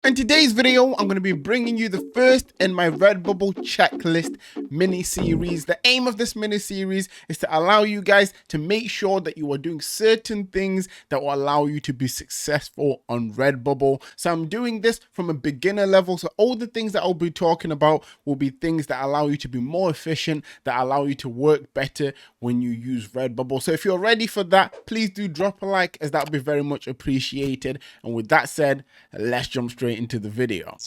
In today's video, I'm going to be bringing you the first in my Redbubble checklist mini-series. The aim of this mini-series is to allow you guys to make sure that you are doing certain things that will allow you to be successful on Redbubble. So I'm doing this from a beginner level. So all the things that I'll be talking about will be things that allow you to be more efficient, that allow you to work better when you use Redbubble. So if you're ready for that, please do drop a like, as that would be very much appreciated. And with that said, let's jump straight into the video.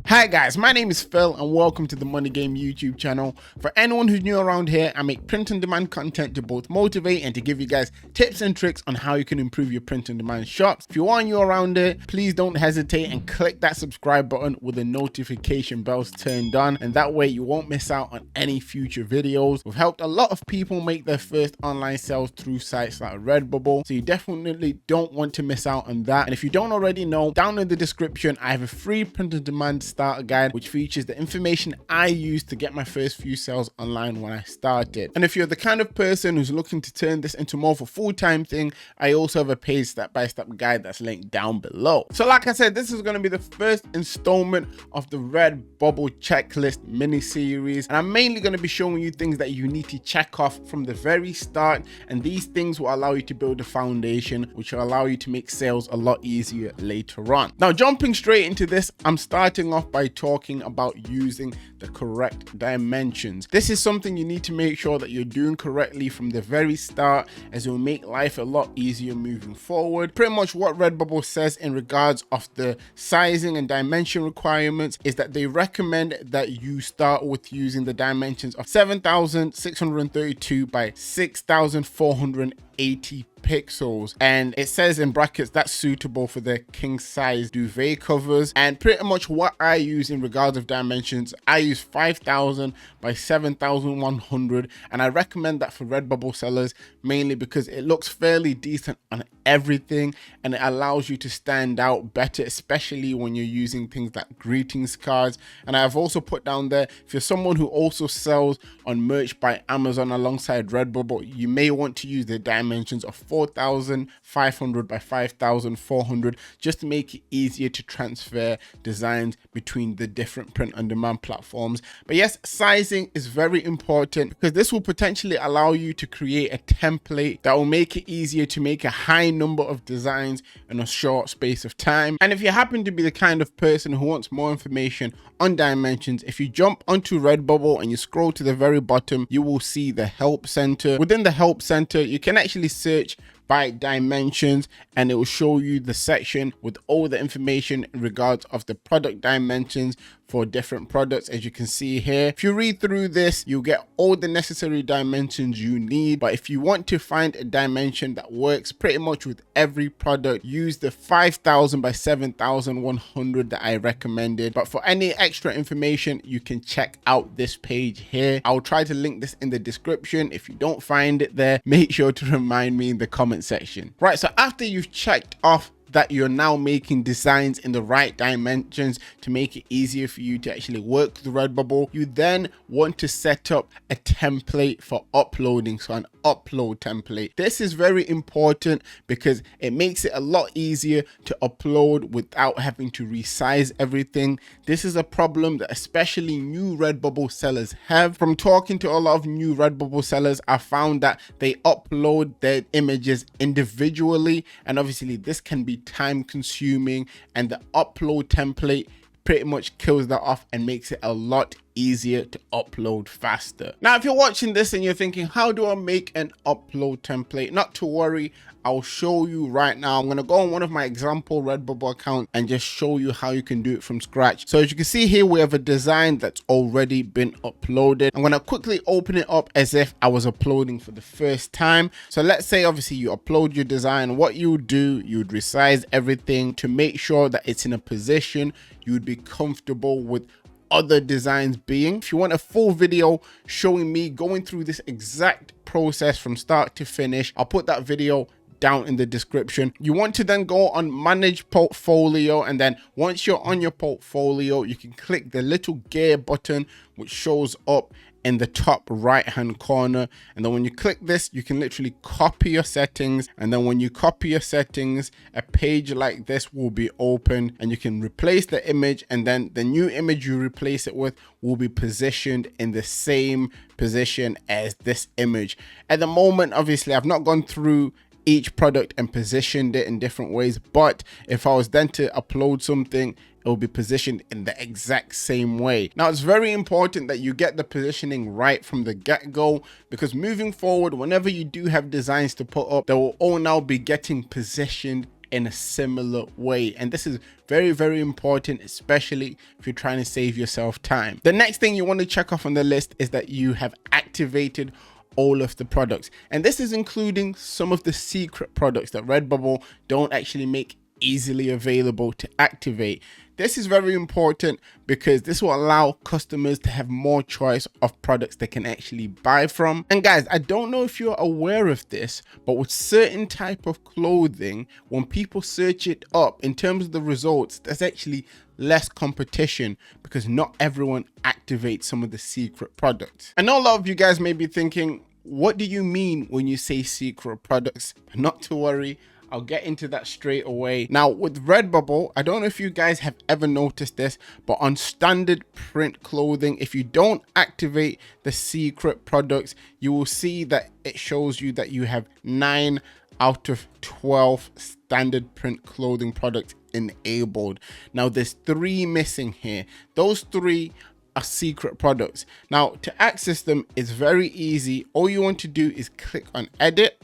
Hi guys, my name is Phil and welcome to the Money Game YouTube channel. For anyone who's new around here, I make print on demand content to both motivate and to give you guys tips and tricks on how you can improve your print on demand shops. If you are new around here, please don't hesitate and click that subscribe button with the notification bells turned on, and that way you won't miss out on any future videos. We've helped a lot of people make their first online sales through sites like Redbubble, so you definitely don't want to miss out on that. And if you don't already know, down in the description I have a free print on demand starter guide which features the information I used to get my first few sales online when I started. And if you're the kind of person who's looking to turn this into more of a full-time thing, I also have a paid step-by-step guide that's linked down below. So like I said, this is going to be the first installment of the Redbubble checklist mini-series, and I'm mainly going to be showing you things that you need to check off from the very start, and these things will allow you to build a foundation which will allow you to make sales a lot easier later on. Now jumping straight into this, I'm starting off by talking about using the correct dimensions. This is something you need to make sure that you're doing correctly from the very start, as it will make life a lot easier moving forward. Pretty much what Redbubble says in regards of the sizing and dimension requirements is that they recommend that you start with using the dimensions of 7,632 by 6,480 pixels, and it says in brackets that's suitable for the king size duvet covers. And pretty much what I use in regards of dimensions, I use 5,000 by 7,100, and I recommend that for Redbubble sellers mainly because it looks fairly decent on everything and it allows you to stand out better, especially when you're using things like greetings cards. And I've also put down there, if you're someone who also sells on merch by Amazon alongside Redbubble, you may want to use the dimensions of 4,500 by 5,400 just to make it easier to transfer designs between the different print on demand platforms. But yes, sizing is very important because this will potentially allow you to create a template that will make it easier to make a high number of designs in a short space of time. And if you happen to be the kind of person who wants more information on dimensions, if you jump onto Redbubble and you scroll to the very bottom, you will see the help center. Within the help center, you can actually search by dimensions and it will show you the section with all the information in regards of the product dimensions for different products. As you can see here, if you read through this, you get all the necessary dimensions you need. But if you want to find a dimension that works pretty much with every product, use the 5,000 by 7,100 that I recommended. But for any extra information, you can check out this page here. I'll try to link this in the description. If you don't find it there, make sure to remind me in the comment section. Right, so after you've checked off that you're now making designs in the right dimensions to make it easier for you to actually work with Redbubble, you then want to set up a template for uploading. So an upload template. This is very important because it makes it a lot easier to upload without having to resize everything. This is a problem that especially new Redbubble sellers have. From talking to a lot of new Redbubble sellers, I found that they upload their images individually, and obviously this can be time consuming, and the upload template pretty much kills that off and makes it a lot easier to upload faster. Now, if you're watching this and you're thinking, how do I make an upload template? Not to worry, I'll show you right now. I'm going to go on one of my example Redbubble accounts and just show you how you can do it from scratch. So as you can see here, we have a design that's already been uploaded. I'm going to quickly open it up as if I was uploading for the first time. So let's say obviously you upload your design. What you would do, you would resize everything to make sure that it's in a position you would be comfortable with other designs being. If you want a full video showing me going through this exact process from start to finish, I'll put that video down in the description. You want to then go on manage portfolio, and then once you're on your portfolio, you can click the little gear button which shows up in the top right hand corner. And then when you click this, you can literally copy your settings. And then when you copy your settings, a page like this will be open and you can replace the image, and then the new image you replace it with will be positioned in the same position as this image. At the moment, obviously, I've not gone through each product and positioned it in different ways, but if I was then to upload something, it will be positioned in the exact same way. Now, it's very important that you get the positioning right from the get-go, because moving forward, whenever you do have designs to put up, they will all now be getting positioned in a similar way. And this is very, very important, especially if you're trying to save yourself time. The next thing you want to check off on the list is that you have activated all of the products. And this is including some of the secret products that Redbubble don't actually make easily available to activate. This is very important because this will allow customers to have more choice of products they can actually buy from. And guys, I don't know if you're aware of this, but with certain type of clothing, when people search it up in terms of the results, there's actually less competition because not everyone activates some of the secret products. I know a lot of you guys may be thinking, what do you mean when you say secret products? But not to worry, I'll get into that straight away. Now with Redbubble, I don't know if you guys have ever noticed this, but on standard print clothing, if you don't activate the secret products, you will see that it shows you that you have 9 out of 12 standard print clothing products enabled. Now there's 3 missing here. Those 3 are secret products. Now to access them is very easy. All you want to do is click on edit.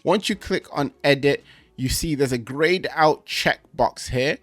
Once you click on edit, you see there's a grayed out checkbox here.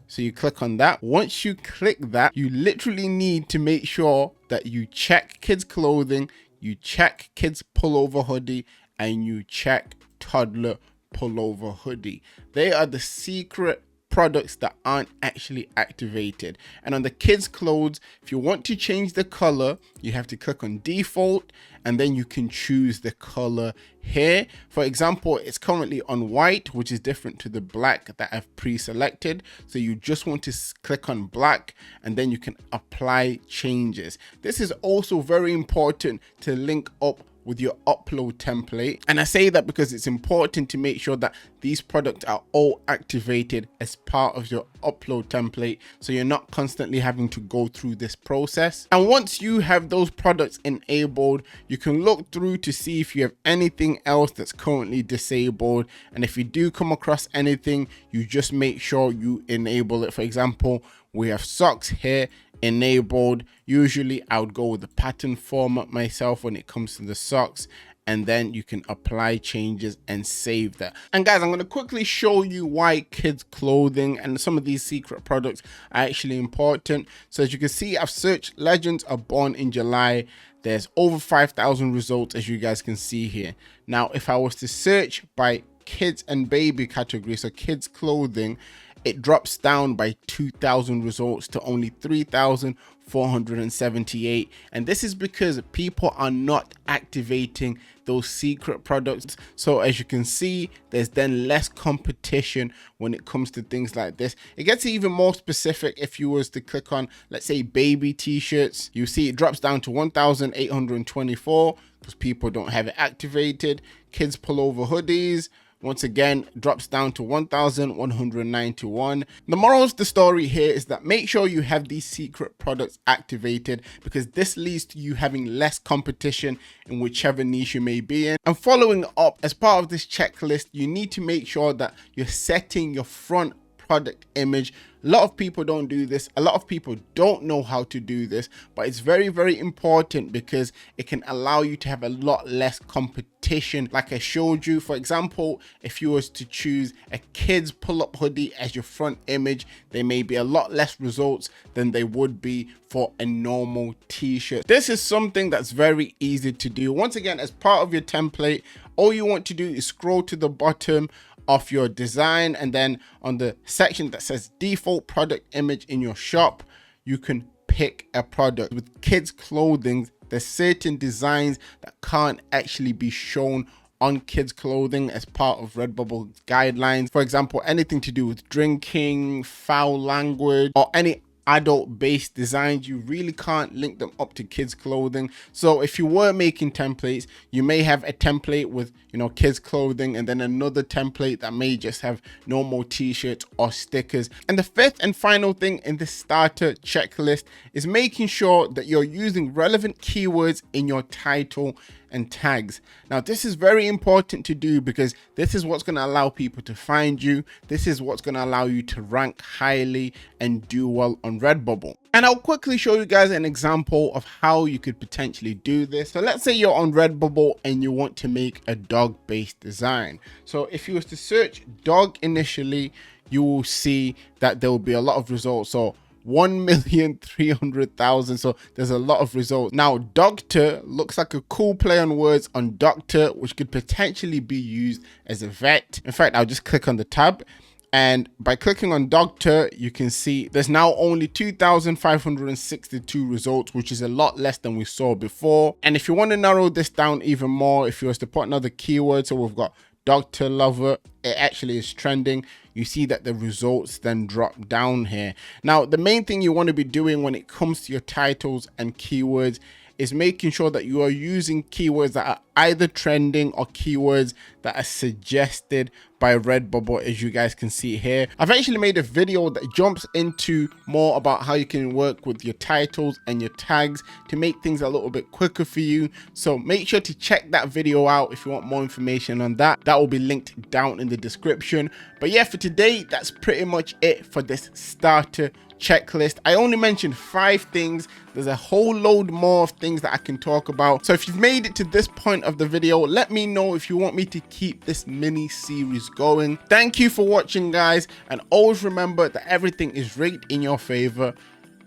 So you click on that. Once you click that, you literally need to make sure that you check kids clothing, you check kids pullover hoodie, and you check toddler pullover hoodie. They are the secret products that aren't actually activated. And on the kids clothes, if you want to change the color, you have to click on default, and then you can choose the color here. For example, it's currently on white, which is different to the black that I've pre-selected. So you just want to click on black, and then you can apply changes. This is also very important to link up with your upload template. And I say that because it's important to make sure that these products are all activated as part of your upload template, so you're not constantly having to go through this process. And once you have those products enabled, you can look through to see if you have anything else that's currently disabled. And if you do come across anything, you just make sure you enable it. For example, we have socks here enabled. Usually I would go with the pattern format myself when it comes to the socks, and then you can apply changes and save that. And guys, I'm going to quickly show you why kids clothing and some of these secret products are actually important. So as you can see, I've searched Legends are born in July. There's over 5,000 results, as you guys can see here. Now if I was to search by kids and baby category, so kids clothing, it drops down by 2,000 results to only 3,478. And this is because people are not activating those secret products. So as you can see, there's then less competition when it comes to things like this. It gets even more specific if you was to click on, let's say, baby t-shirts. You see it drops down to 1,824 because people don't have it activated. Kids pullover hoodies, once again, drops down to 1,191. The moral of the story here is that make sure you have these secret products activated, because this leads to you having less competition in whichever niche you may be in. And following up, as part of this checklist, you need to make sure that you're setting your front product image. A lot of people don't do this. A lot of people don't know how to do this, but it's very, very important because it can allow you to have a lot less competition. Like I showed you, for example, if you was to choose a kids pull-up hoodie as your front image, there may be a lot less results than they would be for a normal t-shirt. This is something that's very easy to do. Once again, as part of your template, all you want to do is scroll to the bottom of your design, and then on the section that says default product image in your shop, you can pick a product. With kids clothing, there's certain designs that can't actually be shown on kids clothing as part of Redbubble guidelines. For example, anything to do with drinking, foul language, or any adult based designs, you really can't link them up to kids clothing. So if you were making templates, you may have a template with, you know, kids clothing, and then another template that may just have normal t-shirts or stickers. And the fifth and final thing in this starter checklist is making sure that you're using relevant keywords in your title and tags. Now, this is very important to do because this is what's going to allow people to find you. This is what's going to allow you to rank highly and do well on Redbubble. And I'll quickly show you guys an example of how you could potentially do this. So let's say you're on Redbubble and you want to make a dog-based design. So if you was to search dog initially, you will see that there will be a lot of results. So 1,300,000. So there's a lot of results. Now, doctor looks like a cool play on words on doctor, which could potentially be used as a vet. In fact, I'll just click on the tab. And by clicking on doctor, you can see there's now only 2,562 results, which is a lot less than we saw before. And if you want to narrow this down even more, if you was to put another keyword, so we've got doctor lover, it actually is trending. You see that the results then drop down here. Now, the main thing you want to be doing when it comes to your titles and keywords is making sure that you are using keywords that are either trending or keywords that are suggested by Redbubble, as you guys can see here. I've actually made a video that jumps into more about how you can work with your titles and your tags to make things a little bit quicker for you. So make sure to check that video out if you want more information on that. That will be linked down in the description. But yeah, for today, that's pretty much it for this starter checklist. I only mentioned 5 things. There's a whole load more of things that I can talk about. So if you've made it to this point of the video, let me know if you want me to keep this mini series going. Thank you for watching, guys, and always remember that everything is rigged in your favor,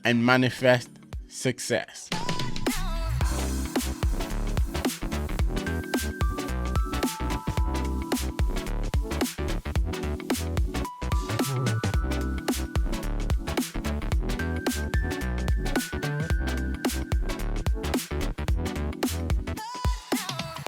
and manifest success.